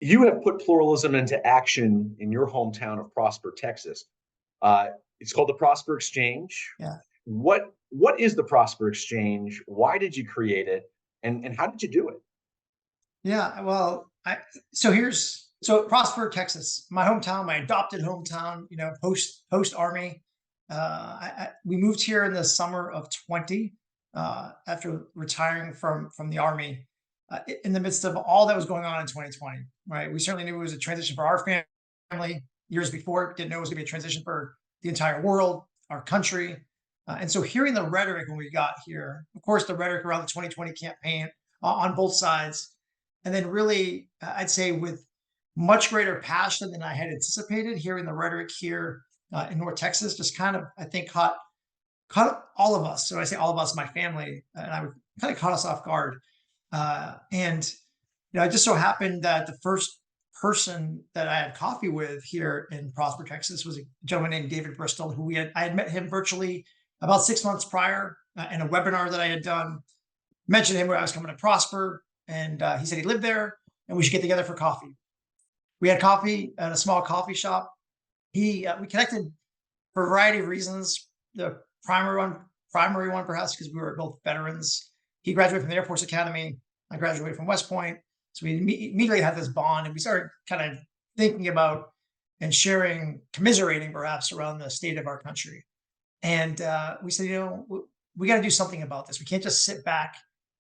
You have put pluralism into action in your hometown of Prosper, Texas. It's called the Prosper Exchange. Yeah. What is the Prosper Exchange? Why did you create it? And how did you do it? Yeah. Well, so Prosper, Texas, my hometown, my adopted hometown, post army. We moved here in the summer of 20, after retiring from the army, in the midst of all that was going on in 2020, right? We certainly knew it was a transition for our family years before, didn't know it was going to be a transition for the entire world, our country. And so hearing the rhetoric when we got here, of course, the rhetoric around the 2020 campaign, on both sides, and then really, I'd say with much greater passion than I had anticipated, hearing the rhetoric here, in North Texas just kind of, I think, caught all of us. So I say all of us, my family, and I would kind of caught us off guard. And it just so happened that the first person that I had coffee with here in Prosper, Texas, was a gentleman named David Bristol, who I had met him virtually about 6 months prior, in a webinar that I had done. Mentioned him where I was coming to Prosper, and he said he lived there, and we should get together for coffee. We had coffee at a small coffee shop. We connected for a variety of reasons. The primary one perhaps because we were both veterans. He graduated from the Air Force Academy. I graduated from West Point. So we immediately had this bond, and we started kind of thinking about and sharing, commiserating perhaps around the state of our country. And we said, we got to do something about this. We can't just sit back.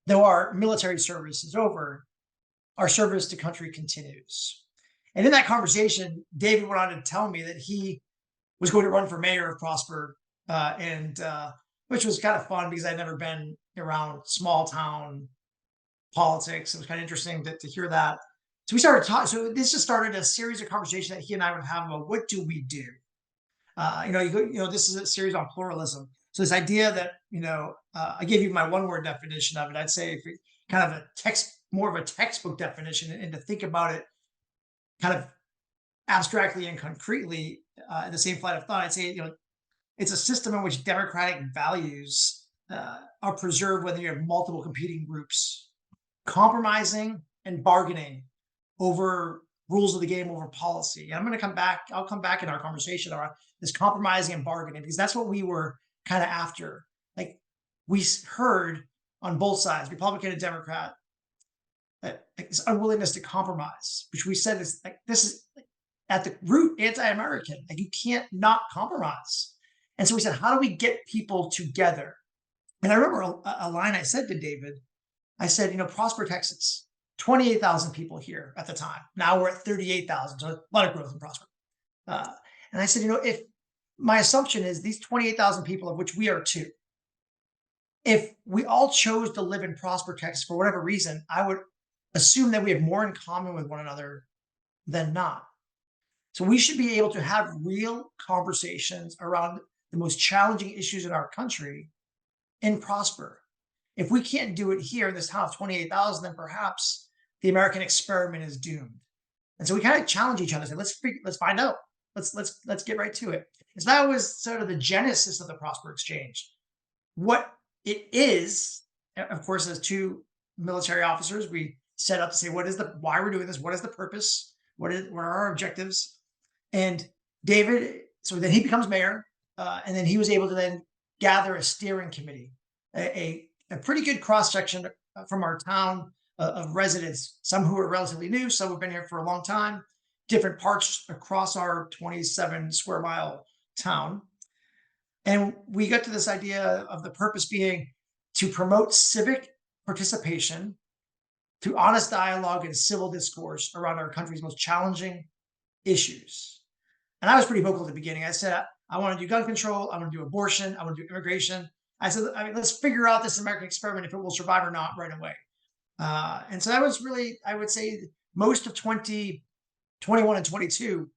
Though our military service is over, our service to country continues. And in that conversation, David went on to tell me that he was going to run for mayor of Prosper, and which was kind of fun because I'd never been around small town politics. It was kind of interesting to hear that. So we started talking. So this just started a series of conversations that he and I would have about what do we do. This is a series on pluralism. So this idea that I gave you my one-word definition of it. I'd say if it, kind of more of a textbook definition, and to think about it kind of abstractly and concretely, in the same flight of thought, I'd say it's a system in which democratic values are preserved when you have multiple competing groups compromising and bargaining over rules of the game, over policy. And I'm going to come back. I'll come back in our conversation around this compromising and bargaining, because that's what we were kind of after. Like, we heard on both sides, Republican and Democrat, this unwillingness to compromise, which we said is like, this is at the root anti-American. Like, you can't not compromise. And so we said, how do we get people together? And I remember a line I said to David. I said, Prosper, Texas, 28,000 people here at the time. Now we're at 38,000, so a lot of growth in Prosper. And I said, if my assumption is these 28,000 people, of which we are two, if we all chose to live in Prosper, Texas, for whatever reason, I would assume that we have more in common with one another than not. So we should be able to have real conversations around the most challenging issues in our country in Prosper. If we can't do it here in this town of 28,000, then perhaps the American experiment is doomed. And so we kind of challenge each other. Say, let's find out. Let's get right to it. And so that was sort of the genesis of the Prosper Exchange. What it is, of course, as two military officers, we set up to say, why we're doing this? What is the purpose? What are our objectives? And David, so then he becomes mayor, and then he was able to then gather a steering committee, a pretty good cross section from our town of residents, some who are relatively new, some have been here for a long time, different parts across our 27 square mile town. And we got to this idea of the purpose being to promote civic participation through honest dialogue and civil discourse around our country's most challenging issues. And I was pretty vocal at the beginning. I said, I want to do gun control. I want to do abortion. I want to do immigration. I said, let's figure out this American experiment, if it will survive or not, right away. And so that was really, I would say, most of 2021 and 22.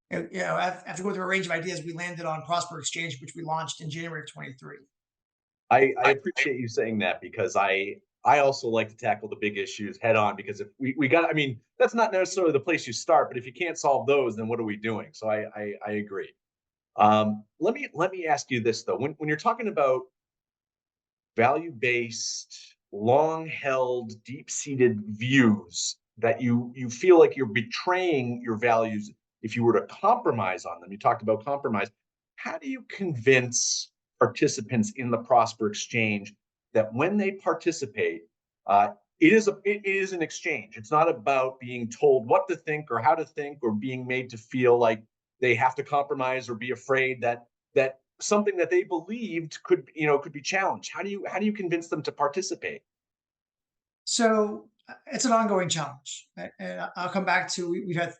After going through a range of ideas, we landed on Prosper Exchange, which we launched in January of 23. I appreciate you saying that, because I also like to tackle the big issues head on, because if we got, I mean, that's not necessarily the place you start, but if you can't solve those, then what are we doing? So I agree. Let me ask you this though. When you're talking about value-based, long-held, deep-seated views that you feel like you're betraying your values if you were to compromise on them. You talked about compromise. How do you convince participants in the Prosper Exchange that when they participate, uh, it is an exchange. It's not about being told what to think or how to think or being made to feel like they have to compromise or be afraid that something that they believed could be challenged. How do you convince them to participate? So it's an ongoing challenge. And I'll come back to we've had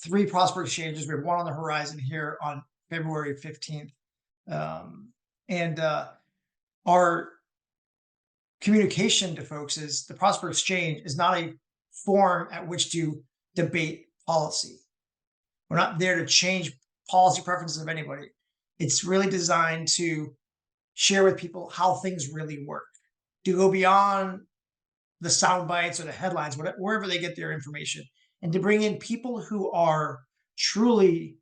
three Prosper exchanges. We have one on the horizon here on February 15th. And our communication to folks is the Prosper Exchange is not a forum at which to debate policy. We're not there to change policy preferences of anybody. It's really designed to share with people how things really work, to go beyond the sound bites or the headlines, whatever, wherever they get their information, and to bring in people who are truly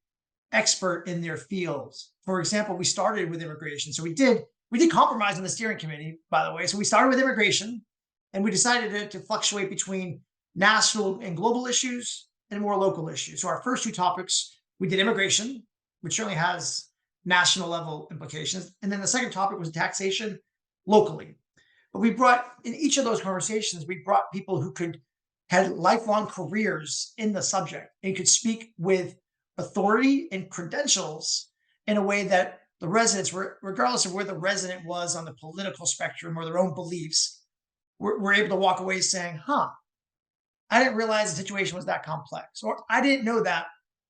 expert in their fields. For example, we started with immigration. So we did compromise on the steering committee, by the way. So we started with immigration and we decided to fluctuate between national and global issues and more local issues. So our first two topics, we did immigration, which certainly has national level implications. And then the second topic was taxation locally. But we brought in each of those conversations, we brought people who had lifelong careers in the subject and could speak with authority and credentials in a way that the residents were, regardless of where the resident was on the political spectrum or their own beliefs, were able to walk away saying, huh, I didn't realize the situation was that complex. Or I didn't know that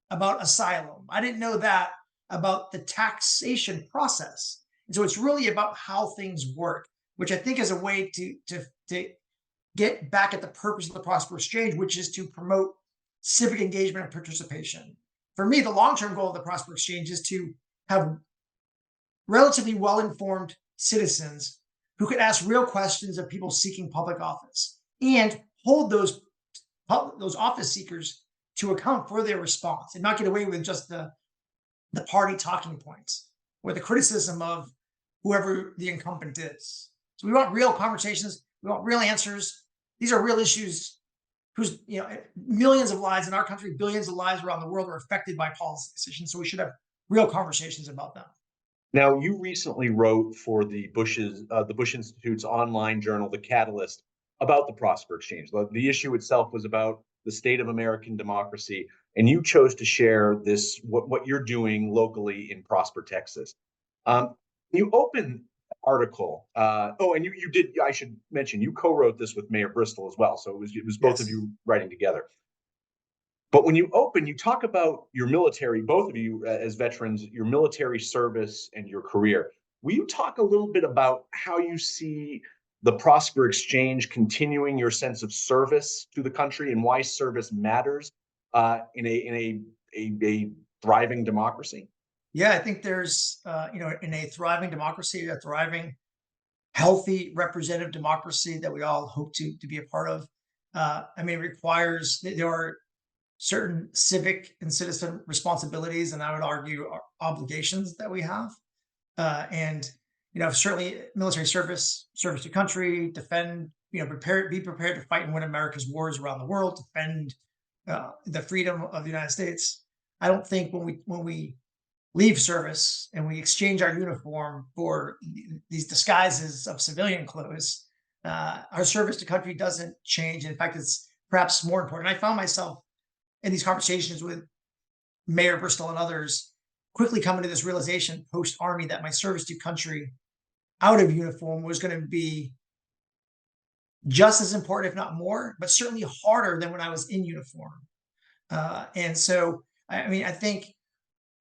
about asylum. I didn't know that about the taxation process. And so it's really about how things work, which I think is a way to get back at the purpose of the Prosper Exchange, which is to promote civic engagement and participation. For me, the long-term goal of the Prosper Exchange is to have relatively well-informed citizens who could ask real questions of people seeking public office and hold those office seekers to account for their response and not get away with just the party talking points or the criticism of whoever the incumbent is. So we want real conversations. We want real answers. These are real issues whose millions of lives in our country, billions of lives around the world are affected by policy decisions. So we should have real conversations about them. Now, you recently wrote for the Bush Institute's online journal, The Catalyst, about the Prosper Exchange. The issue itself was about the state of American democracy, and you chose to share what you're doing locally in Prosper, Texas. You open the article. And you did. I should mention you co-wrote this with Mayor Bristol as well, so it was both of Yes. you writing together. But when you open, you talk about your military, both of you as veterans, your military service and your career. Will you talk a little bit about how you see the Prosper Exchange continuing your sense of service to the country and why service matters in a thriving democracy? Yeah, I think there's, in a thriving democracy, a thriving, healthy, representative democracy that we all hope to be a part of. It requires there are certain civic and citizen responsibilities, and I would argue obligations that we have. And certainly military service to country, defend, be prepared to fight and win America's wars around the world, defend the freedom of the United States. I don't think when we leave service and we exchange our uniform for these disguises of civilian clothes, our service to country doesn't change. In fact, it's perhaps more important. I found myself in these conversations with Mayor Bristol and others quickly coming to this realization post Army that my service to country out of uniform was going to be just as important, if not more, but certainly harder than when I was in uniform. And so, I think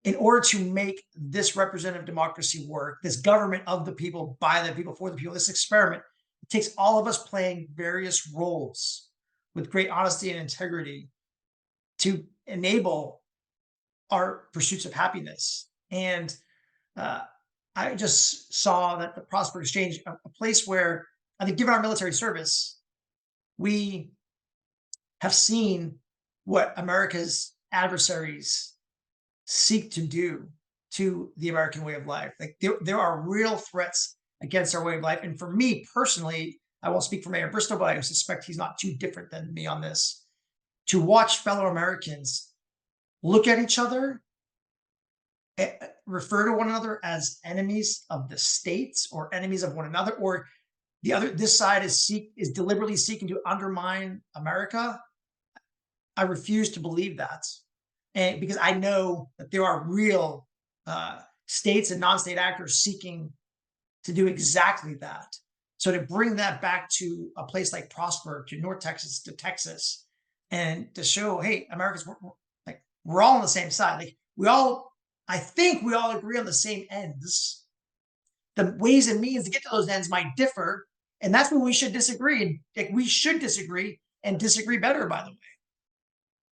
in order to make this representative democracy work, this government of the people, by the people, for the people, this experiment, it takes all of us playing various roles with great honesty and integrity to enable our pursuits of happiness. And uh, I just saw that the Prosper Exchange, a place where I think, given our military service, we have seen what America's adversaries seek to do to the American way of life. Like there are real threats against our way of life. And for me personally, I won't speak for Mayor Bristol, but I suspect he's not too different than me on this. To watch fellow Americans look at each other, refer to one another as enemies of the states or enemies of one another, or this side is deliberately seeking to undermine America. I refuse to believe that, and because I know that there are real states and non-state actors seeking to do exactly that. So to bring that back to a place like Prosper, to North Texas, to Texas, and to show, hey, Americans, like we're all on the same side. Like I think we all agree on the same ends. The ways and means to get to those ends might differ, and that's when we should disagree. Like we should disagree and disagree better, by the way.